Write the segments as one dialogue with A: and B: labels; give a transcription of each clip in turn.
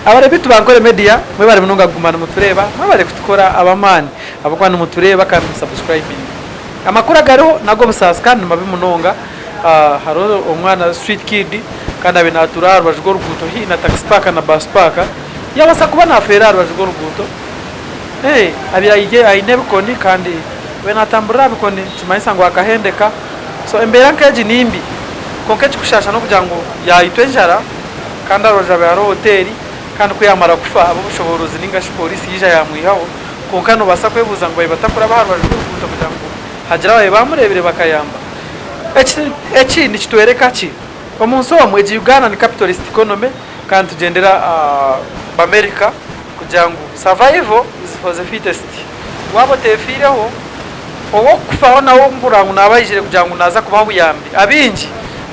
A: Abarebitu bankore media mwe bari mununga gumana mutureba mwe bari kutukora abamani abakwana mutureba kandi subscribing amakuru agariho nago busasa kandi mabi munonga haro umwana street kid kandi abe natural bajgo ruguto hi na taxi park na bus park yabasa kuba na Ferrari bajgo ruguto abira ije ainebikoni kandi we natambura bikoni kimayisa ngo akahendeka so embera nkeji nimbi konkechi kushasha no kugira ngo yayitwenjara kandi aroja ba hoteli kandi kuyamara kufa abo bushoborozi ningashi polisi yija yamwihaho konkano basa kwebuza ngo batakura baharwaje kurukuto kugira ngo hagira baye bamurebere bakayamba echi ni kitwereka ki omunsi wa mweji Uganda ni capitalist economy kandi tugendera America kugira ngo survival is for the fittest wabo tefireho owo kufaho nawo mburangu nabayijire kugira ngo naza kubaho yambi abinji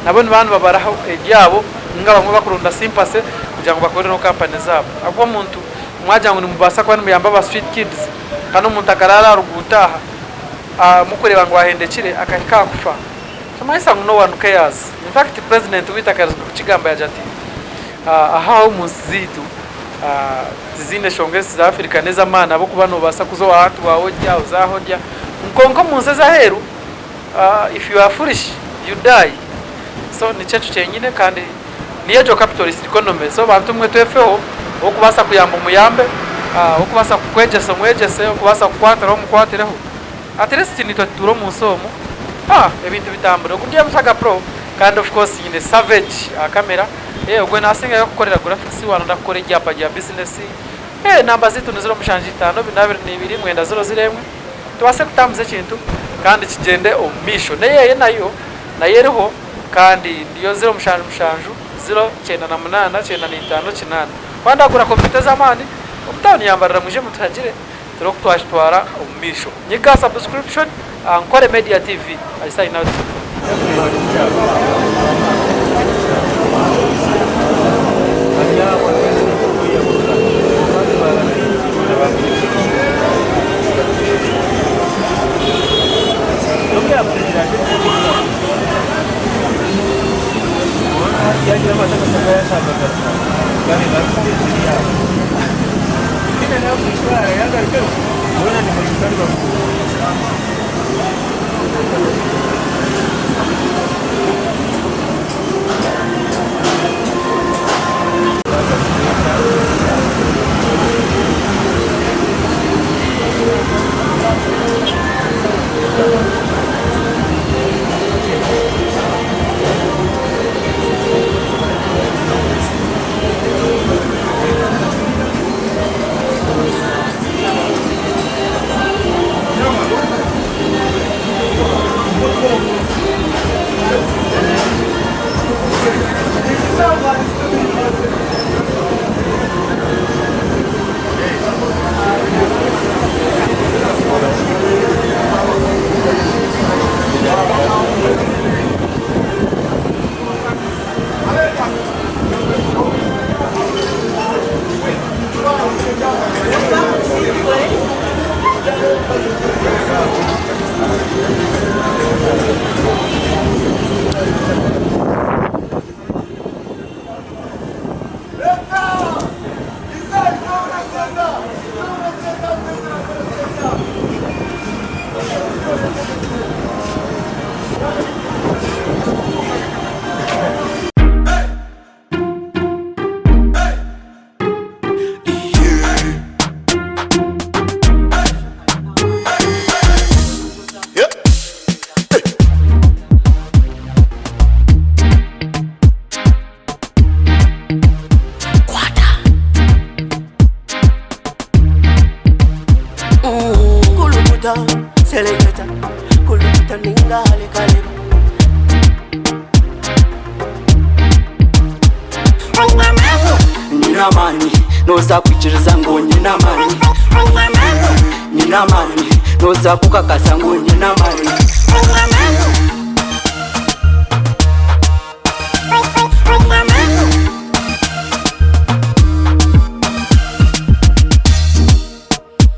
A: nabone bantu babaraho ebyabo ngaba ngo bakurunda sympathy kugira ngo bakore no company zabo abo muntu mwajango ni mubasa kwa muyamba ba street kids kano muntu akarara rugutaha mukureba ngo ahendekire akahika kufa kamayisa ngo no one cares in fact president witakaza kukigamba yajati aha umuzitu zizine shongesi za Afrika neza mana abo kubano basa kuzo watu wahojya uzahojya nkonko munzeza heru if you are foolish you die so ni cyacu cyenyine kandi niyo jo capitalist economy so bantu mwe twefeho okubasa kuyamba muyambe okubasa kukwejesa mwejese okubasa kukwatira mukwatireho at least ni turo musomo ebintu bitambura kugiye musaga pro kind of course in a savage camera ogwe nasinga yo gukorera graphics wano ndakore ryapa rya business namba zitu niziro mushanje 5 binabiri nibiri mwenda 001 tubase kutambuze kintu kandi kigende omisho neye nayo nayeriho kandi ndiyo 0 mushanju 0989598 kwanda gura computer zamani umutani yambarira muje mutagire turo twashitwara omisho nyika subscription Ankore Media TV I sign out.
B: Somebody's selector kuluta lingale kale nina mani noza kuchiriza ngo nina mani nina mani noza kukakasa ngo nina mani